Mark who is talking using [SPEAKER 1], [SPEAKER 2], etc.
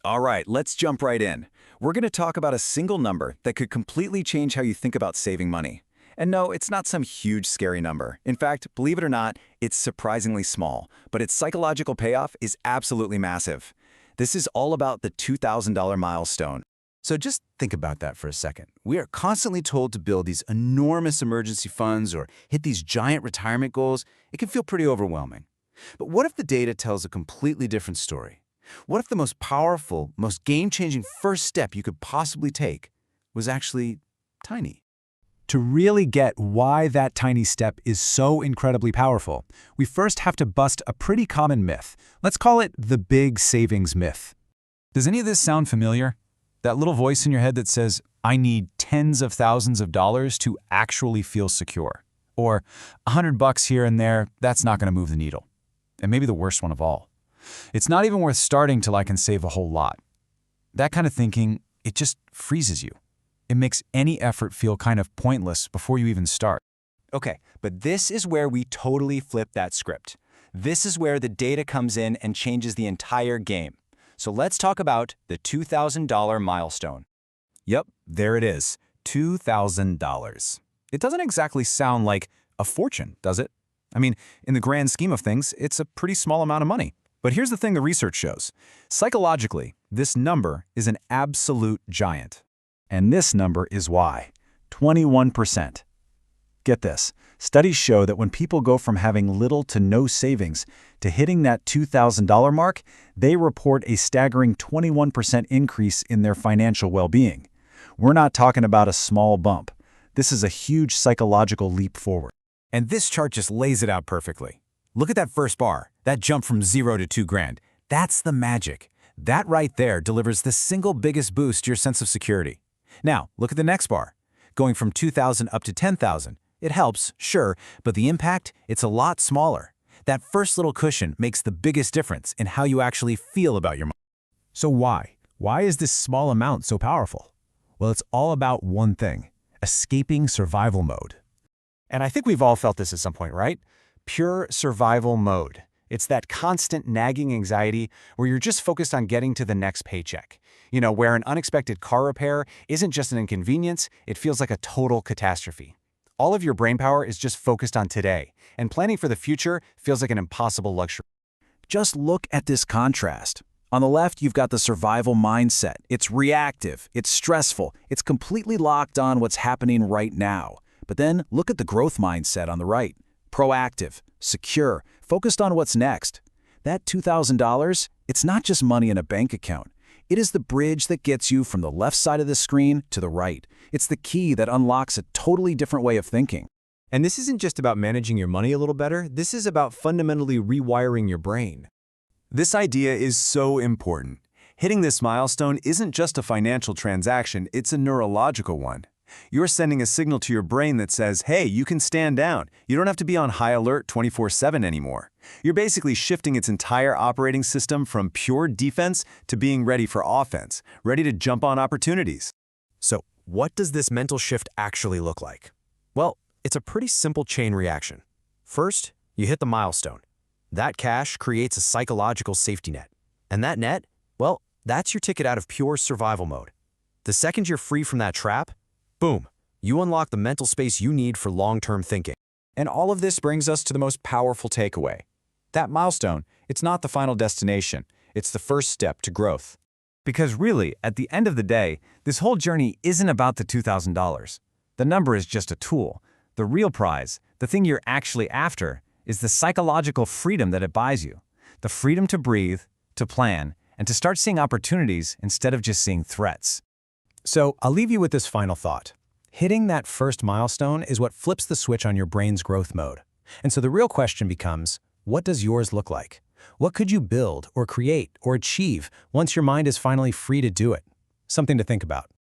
[SPEAKER 1] All right, let's jump right in. We're going to talk about a single number that could completely change how you think about saving money. And no, it's not some huge, scary number. In fact, believe it or not, it's surprisingly small, but its psychological payoff is absolutely massive. This is all about the $2,000 milestone.
[SPEAKER 2] So just think about that for a second. We are constantly told to build these enormous emergency funds or hit these giant retirement goals. It can feel pretty overwhelming. But what if the data tells a completely different story? What if the most powerful, most game-changing first step you could possibly take was actually tiny?
[SPEAKER 3] To really get why that tiny step is so incredibly powerful, we first have to bust a pretty common myth. Let's call it the big savings myth. Does any of this sound familiar? That little voice in your head that says, I need tens of thousands of dollars to actually feel secure. Or $100 here and there, that's not going to move the needle. And maybe the worst one of all. It's not even worth starting till I can save a whole lot. That kind of thinking, it just freezes you. It makes any effort feel kind of pointless before you even start.
[SPEAKER 4] Okay, but this is where we totally flip that script. This is where the data comes in and changes the entire game. So let's talk about the $2,000 milestone.
[SPEAKER 1] Yep, there it is, $2,000. It doesn't exactly sound like a fortune, does it? I mean, in the grand scheme of things, it's a pretty small amount of money. But here's the thing the research shows. Psychologically, this number is an absolute giant. And this number is why, 21%. Get this, studies show that when people go from having little to no savings to hitting that $2,000 mark, they report a staggering 21% increase in their financial well-being. We're not talking about a small bump. This is a huge psychological leap forward.
[SPEAKER 5] And this chart just lays it out perfectly. Look at that first bar, that jump from 0 to 2 grand. That's the magic. That right there delivers the single biggest boost to your sense of security. Now, look at the next bar. Going from 2,000 up to 10,000. It helps, sure, but the impact, it's a lot smaller. That first little cushion makes the biggest difference in how you actually feel about your money.
[SPEAKER 3] So why? Why is this small amount so powerful? Well, it's all about one thing, escaping survival mode.
[SPEAKER 4] And I think we've all felt this at some point, right? Pure survival mode. It's that constant nagging anxiety where you're just focused on getting to the next paycheck. You know, where an unexpected car repair isn't just an inconvenience, it feels like a total catastrophe. All of your brainpower is just focused on today, and planning for the future feels like an impossible luxury.
[SPEAKER 1] Just look at this contrast. On the left, you've got the survival mindset. It's reactive, it's stressful, it's completely locked on what's happening right now. But then look at the growth mindset on the right. Proactive, secure, focused on what's next. That $2,000, it's not just money in a bank account. It is the bridge that gets you from the left side of the screen to the right. It's the key that unlocks a totally different way of thinking.
[SPEAKER 5] And this isn't just about managing your money a little better. This is about fundamentally rewiring your brain.
[SPEAKER 6] This idea is so important. Hitting this milestone isn't just a financial transaction, it's a neurological one. You're sending a signal to your brain that says, hey, you can stand down. You don't have to be on high alert 24/7 anymore. You're basically shifting its entire operating system from pure defense to being ready for offense, ready to jump on opportunities.
[SPEAKER 5] So what does this mental shift actually look like? Well, it's a pretty simple chain reaction. First, you hit the milestone. That cash creates a psychological safety net. And that net, well, that's your ticket out of pure survival mode. The second you're free from that trap, boom, you unlock the mental space you need for long-term thinking.
[SPEAKER 4] And all of this brings us to the most powerful takeaway. That milestone, it's not the final destination. It's the first step to growth.
[SPEAKER 3] Because really, at the end of the day, this whole journey isn't about the $2,000. The number is just a tool. The real prize, the thing you're actually after, is the psychological freedom that it buys you. The freedom to breathe, to plan, and to start seeing opportunities instead of just seeing threats.
[SPEAKER 5] So I'll leave you with this final thought. Hitting that first milestone is what flips the switch on your brain's growth mode. And so the real question becomes, what does yours look like? What could you build or create or achieve once your mind is finally free to do it? Something to think about.